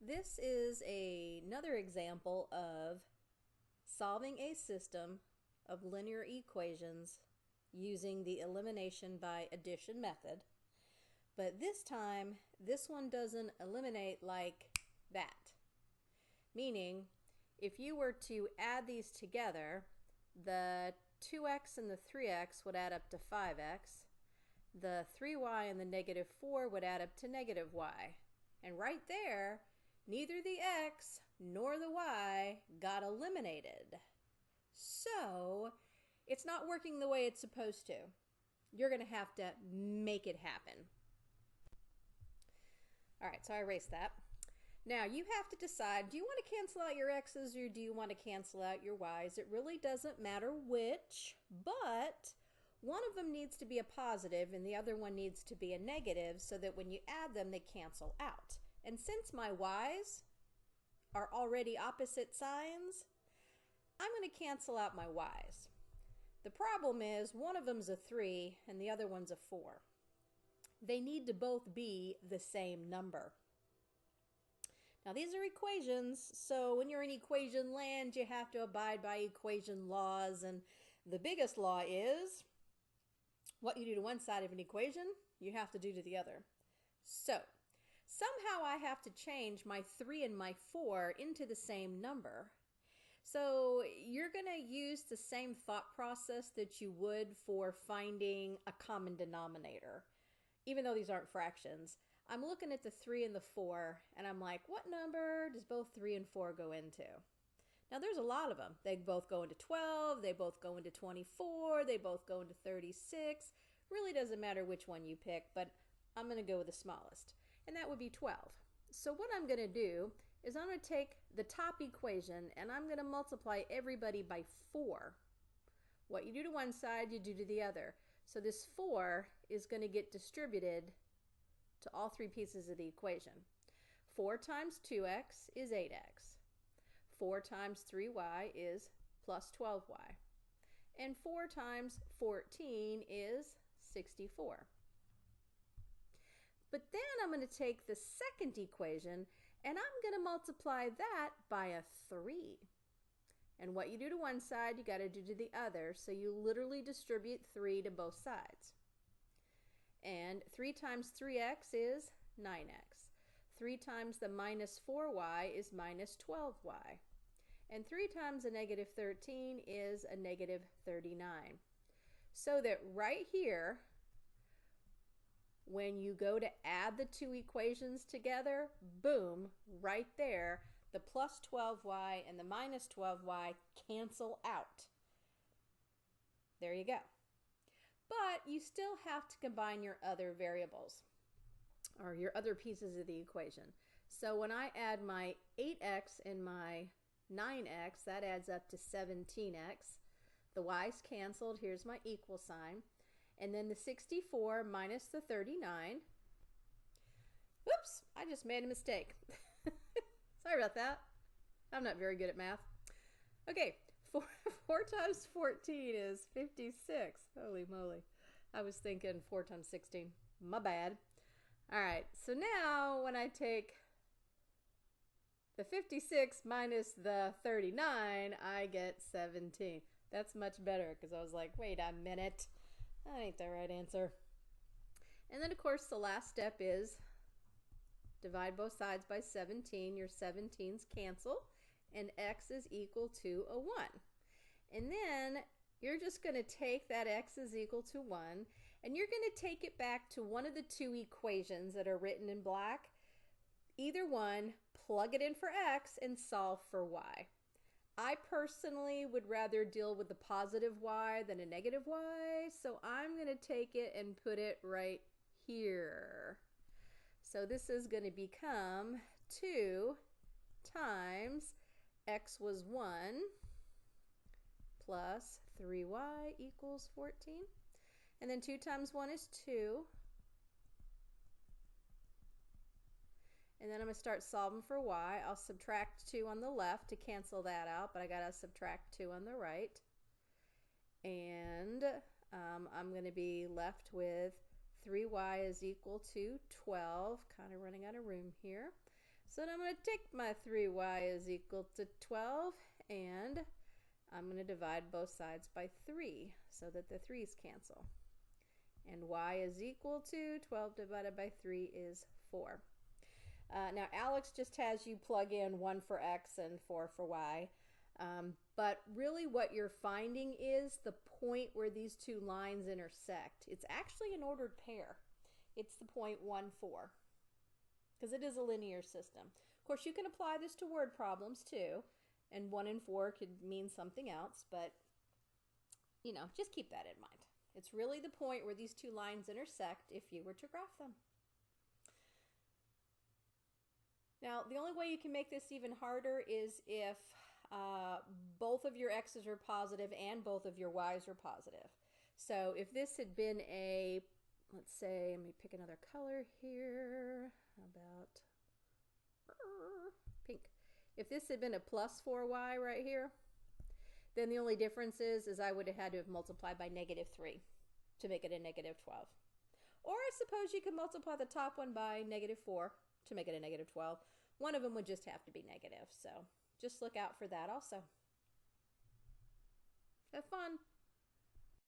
This is another example of solving a system of linear equations using the elimination by addition method. But this time, this one doesn't eliminate like that. Meaning, if you were to add these together, the 2x and the 3x would add up to 5x. The 3y and the negative 4 would add up to negative y. And right there, neither the x nor the y got eliminated. So, it's not working the way it's supposed to. You're going to have to make it happen. Alright, so I erased that. Now, you have to decide, do you want to cancel out your x's or do you want to cancel out your y's? It really doesn't matter which, but one of them needs to be a positive and the other one needs to be a negative so that when you add them, they cancel out. And since my y's are already opposite signs, I'm going to cancel out my y's. The problem is one of them's a 3 and the other one's a 4. They need to both be the same number. Now these are equations, so when you're in equation land, you have to abide by equation laws, and the biggest law is what you do to one side of an equation, you have to do to the other. So, somehow I have to change my 3 and my 4 into the same number. So you're going to use the same thought process that you would for finding a common denominator, even though these aren't fractions. I'm looking at the 3 and the 4, and I'm like, what number does both 3 and 4 go into? Now, there's a lot of them. They both go into 12, they both go into 24, they both go into 36. Really doesn't matter which one you pick, but I'm going to go with the smallest, and that would be 12. So what I'm going to do is I'm going to take the top equation, and I'm going to multiply everybody by 4. What you do to one side, you do to the other. So this 4 is going to get distributed to all three pieces of the equation. 4 times 2x is 8x. 4 times 3y is plus 12y. And 4 times 14 is 64. But then I'm going to take the second equation and I'm going to multiply that by a 3. And what you do to one side, you got to do to the other. So you literally distribute 3 to both sides. And 3 times 3x is 9x. 3 times the minus 4y is minus 12y. And 3 times a negative 13 is a negative 39. So that right here, when you go to add the two equations together, boom, right there, the plus 12y and the minus 12y cancel out. There you go. But you still have to combine your other variables or your other pieces of the equation. So when I add my 8x and my 9x, that adds up to 17x. The y's canceled. Here's my equal sign. And then the 64 minus the 39. Whoops, I just made a mistake. Sorry about that. I'm not very good at math. Okay, 4 times 14 is 56. Holy moly. I was thinking 4 times 16. My bad. All right, so now when I take the 56 minus the 39, I get 17. That's much better because I was like, wait a minute. That ain't the right answer. And then, of course, the last step is divide both sides by 17. Your 17s cancel, and x is equal to a 1. And then you're just going to take that x is equal to 1, and you're going to take it back to one of the two equations that are written in black. Either one, plug it in for x, and solve for y. I personally would rather deal with the positive y than a negative y, so I'm going to take it and put it right here. So this is going to become 2 times x was 1 plus 3y equals 14. And then 2 times 1 is 2. And then I'm going to start solving for y. I'll subtract 2 on the left to cancel that out, but I got to subtract 2 on the right. And I'm going to be left with 3y is equal to 12. Kind of running out of room here. So then I'm going to take my 3y is equal to 12, and I'm going to divide both sides by 3 so that the 3's cancel. And y is equal to 12 divided by 3 is 4. Now Alex just has you plug in 1 for x and 4 for y. But really what you're finding is the point where these two lines intersect. It's actually an ordered pair. It's the point 1, 4. Because it is a linear system. Of course, you can apply this to word problems too. And 1 and 4 could mean something else. But, you know, just keep that in mind. It's really the point where these two lines intersect if you were to graph them. Now, the only way you can make this even harder is if both of your x's are positive and both of your y's are positive. So if this had been a, let's say, let me pick another color here. How about pink? If this had been a plus 4y right here, then the only difference is I would have had to have multiplied by -3 to make it a -12. Or I suppose you could multiply the top one by -4 to make it a -12. One of them would just have to be negative. So just look out for that also. Have fun.